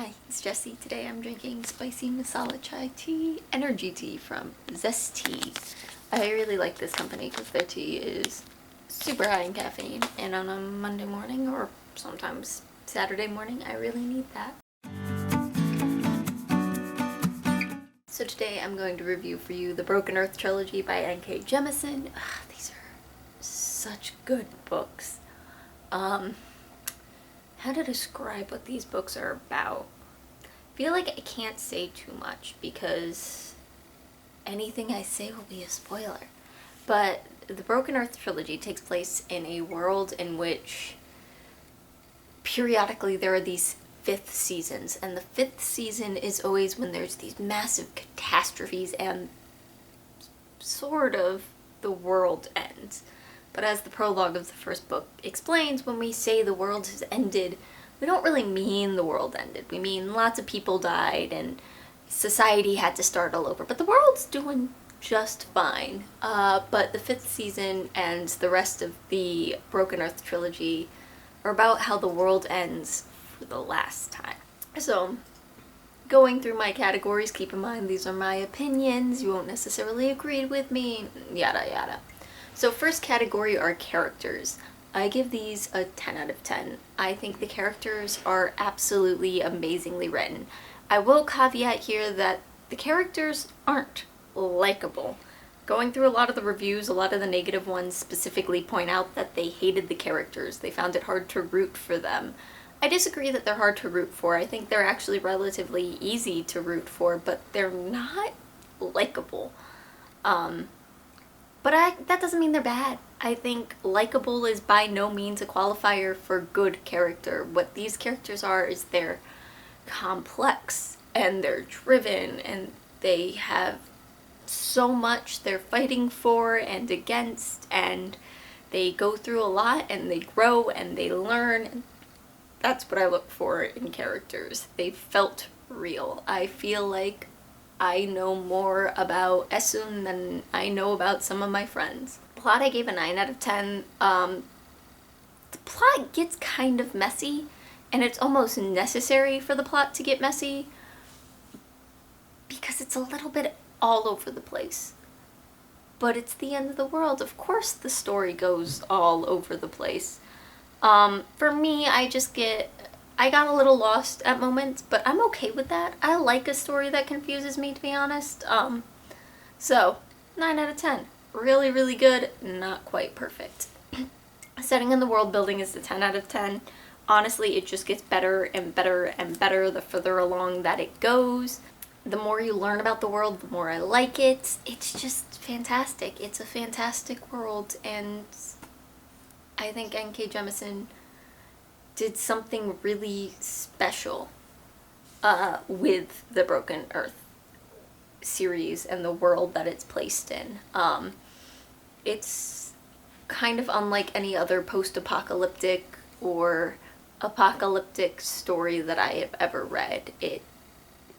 Hi, it's Jessi. Today I'm drinking spicy masala chai tea, energy tea from Zesty. I really like this company because their tea is super high in caffeine, and on a Monday morning or sometimes Saturday morning I really need that. So today I'm going to review for you the Broken Earth Trilogy by N.K. Jemisin. These are such good books. How to describe what these books are about? I feel like I can't say too much because anything I say will be a spoiler. But the Broken Earth Trilogy takes place in a world in which periodically there are these fifth seasons, and the fifth season is always when there's these massive catastrophes and sort of the world ends. But as the prologue of the first book explains, when we say the world has ended, we don't really mean the world ended. We mean lots of people died and society had to start all over. But the world's doing just fine. But the fifth season and the rest of the Broken Earth Trilogy are about how the world ends for the last time. So, going through my categories, keep in mind these are my opinions. You won't necessarily agree with me, yada yada. So first category are characters. I give these a 10 out of 10. I think the characters are absolutely amazingly written. I will caveat here that the characters aren't likable. Going through a lot of the reviews, a lot of the negative ones specifically point out that they hated the characters. They found it hard to root for them. I disagree that they're hard to root for. I think they're actually relatively easy to root for, but they're not likable. But that doesn't mean they're bad. I think likable is by no means a qualifier for good character. What these characters are is they're complex and they're driven and they have so much they're fighting for and against, and they go through a lot and they grow and they learn. That's what I look for in characters. They felt real. I feel like I know more about Esun than I know about some of my friends. Plot I gave a 9 out of 10. The plot gets kind of messy, and it's almost necessary for the plot to get messy because it's a little bit all over the place. But it's the end of the world. Of course the story goes all over the place. For me, I got a little lost at moments, but I'm okay with that. I like a story that confuses me, to be honest. So, 9 out of 10. Really, really good, not quite perfect. Setting in the world building is a 10 out of 10. Honestly, it just gets better and better and better the further along that it goes. The more you learn about the world, the more I like it. It's just fantastic. It's a fantastic world, and I think N.K. Jemisin did something really special with the Broken Earth series and the world that it's placed in. It's kind of unlike any other post-apocalyptic or apocalyptic story that I have ever read.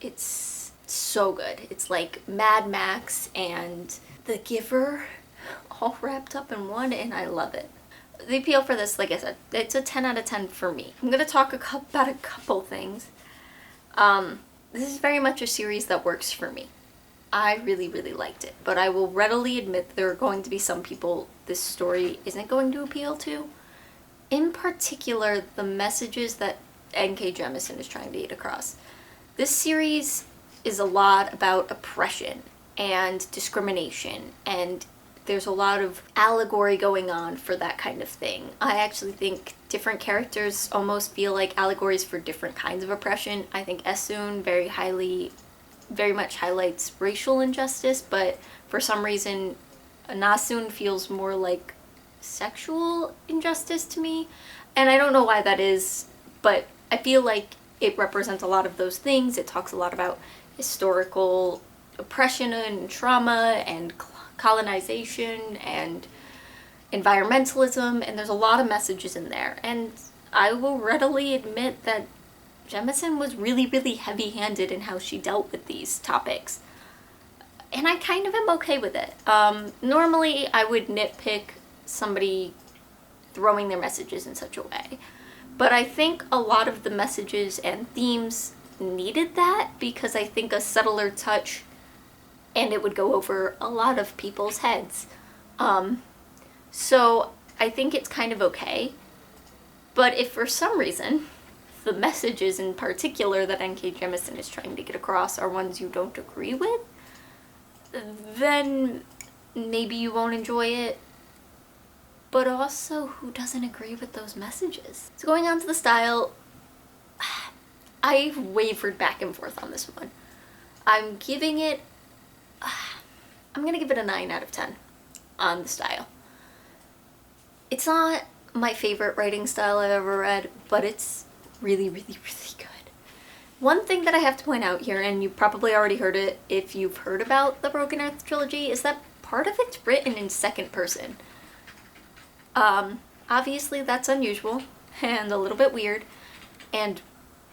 It's so good. It's like Mad Max and The Giver all wrapped up in one, and I love it. The appeal for this, like I said, it's a 10 out of 10 for me. I'm going to talk about a couple things. This is very much a series that works for me. I really, really liked it, but I will readily admit there are going to be some people this story isn't going to appeal to. In particular, the messages that N.K. Jemisin is trying to get across. This series is a lot about oppression and discrimination, and there's a lot of allegory going on for that kind of thing. I actually think different characters almost feel like allegories for different kinds of oppression. I think Esun very much highlights racial injustice, but for some reason Nasun feels more like sexual injustice to me. And I don't know why that is, but I feel like it represents a lot of those things. It talks a lot about historical oppression and trauma and colonization and environmentalism, and there's a lot of messages in there. And I will readily admit that Jemisin was really, really heavy-handed in how she dealt with these topics. And I kind of am okay with it. Normally, I would nitpick somebody throwing their messages in such a way. But I think a lot of the messages and themes needed that, because I think a subtler touch and it would go over a lot of people's heads. So I think it's kind of okay. But if for some reason the messages in particular that N.K. Jemisin is trying to get across are ones you don't agree with, then maybe you won't enjoy it. But also, who doesn't agree with those messages? So going on to the style, I wavered back and forth on this one. I'm gonna give it a 9 out of 10 on the style. It's not my favorite writing style I've ever read, but it's really, really, really good. One thing that I have to point out here, and you probably already heard it if you've heard about the Broken Earth trilogy, is that part of it's written in second person. Obviously that's unusual and a little bit weird and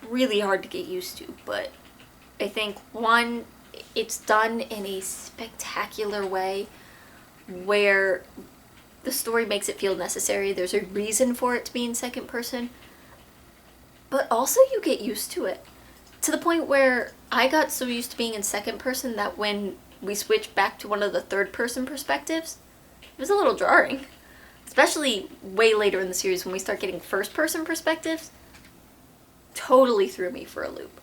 really hard to get used to, but I think, one, it's done in a spectacular way where the story makes it feel necessary. There's a reason for it to be in second person, but also you get used to it. To the point where I got so used to being in second person that when we switched back to one of the third person perspectives, it was a little jarring. Especially way later in the series when we start getting first person perspectives. Totally threw me for a loop.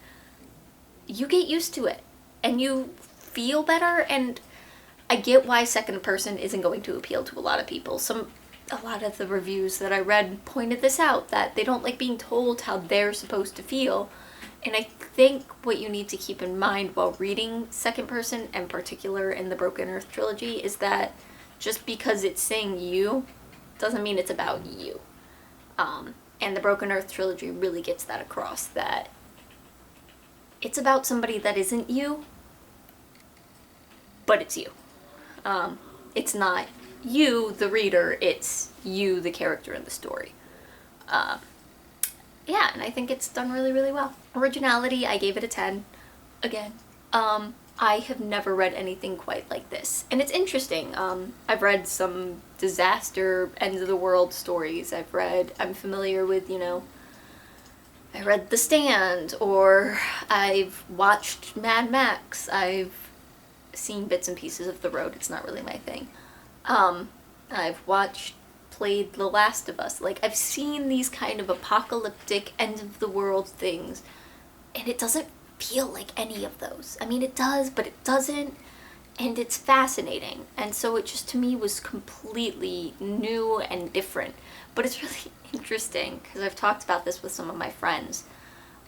You get used to it and you feel better, and I get why second person isn't going to appeal to a lot of people. A lot of the reviews that I read pointed this out, that they don't like being told how they're supposed to feel. And I think what you need to keep in mind while reading second person, in particular in the Broken Earth trilogy, is that just because it's saying you doesn't mean it's about you. And the Broken Earth trilogy really gets that across, that it's about somebody that isn't you, but it's you. It's not you, the reader, it's you, the character in the story. Yeah, and I think it's done really, really well. Originality, I gave it a 10. Again. I have never read anything quite like this. And it's interesting. I've read some disaster, end of the world stories. I'm familiar with, I read The Stand, or I've watched Mad Max. I've seen bits and pieces of The Road. It's not really my thing. I've played The Last of Us. Like, I've seen these kind of apocalyptic, end of the world things, and it doesn't feel like any of those. I mean, it does, but it doesn't, and it's fascinating. And so it just, to me, was completely new and different. But it's really interesting, because I've talked about this with some of my friends,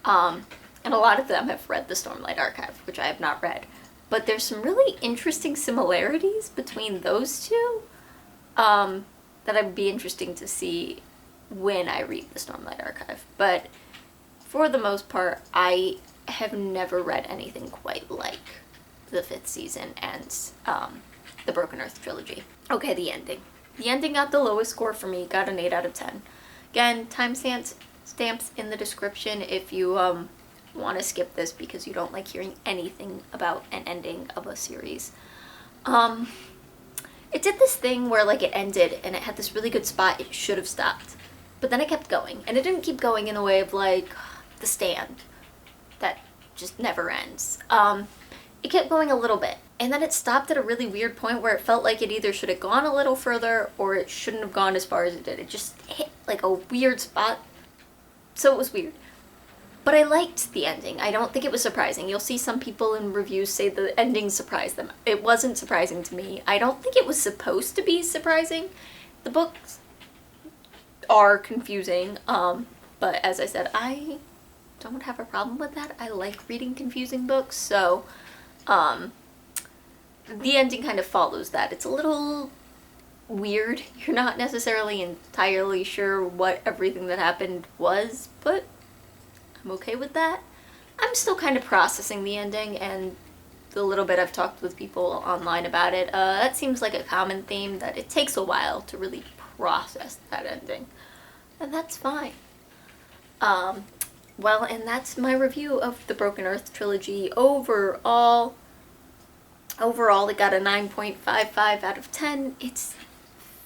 and a lot of them have read the Stormlight Archive, which I have not read. But there's some really interesting similarities between those two, that would be interesting to see when I read the Stormlight Archive. But for the most part, I have never read anything quite like the 5th season and the Broken Earth trilogy. Okay, the ending. The ending got the lowest score for me, got an 8 out of 10. Again, timestamps in the description if you want to skip this because you don't like hearing anything about an ending of a series. It did this thing where, like, it ended and it had this really good spot it should have stopped. But then it kept going, and it didn't keep going in the way of, like, The Stand. That just never ends. It kept going a little bit, and then it stopped at a really weird point where it felt like it either should have gone a little further or it shouldn't have gone as far as it did. It just hit like a weird spot, so it was weird. But I liked the ending. I don't think it was surprising. You'll see some people in reviews say the ending surprised them. It wasn't surprising to me. I don't think it was supposed to be surprising. The books are confusing, but as I said, I don't have a problem with that. I like reading confusing books, so the ending kind of follows that. It's a little weird. You're not necessarily entirely sure what everything that happened was, but I'm okay with that. I'm still kind of processing the ending, and the little bit I've talked with people online about it, that seems like a common theme, that it takes a while to really process that ending. And that's fine. Well, and that's my review of the Broken Earth trilogy. Overall, it got a 9.55 out of 10. It's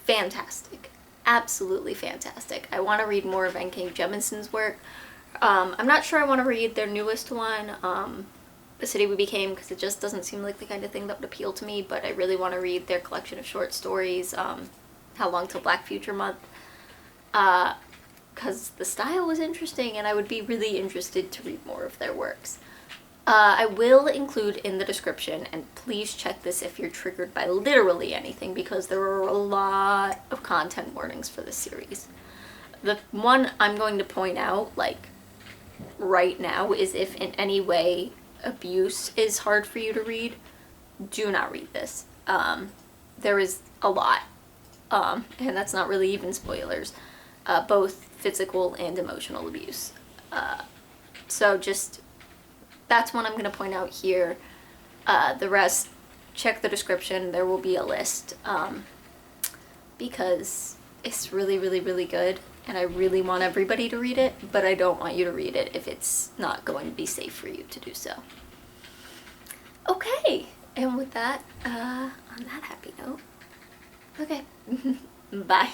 fantastic. Absolutely fantastic. I want to read more of N.K. Jemison's work. I'm not sure I want to read their newest one, The City We Became, because it just doesn't seem like the kind of thing that would appeal to me, but I really want to read their collection of short stories, How Long Till Black Future Month, because the style was interesting and I would be really interested to read more of their works. I will include in the description, and please check this if you're triggered by literally anything, because there are a lot of content warnings for this series. The one I'm going to point out, like, right now is if in any way abuse is hard for you to read, do not read this. There is a lot, and that's not really even spoilers, both physical and emotional abuse. So just, that's one I'm going to point out here. The rest, check the description, there will be a list, because it's really, really, really good, and I really want everybody to read it, but I don't want you to read it if it's not going to be safe for you to do so. Okay, and with that, on that happy note, okay, bye.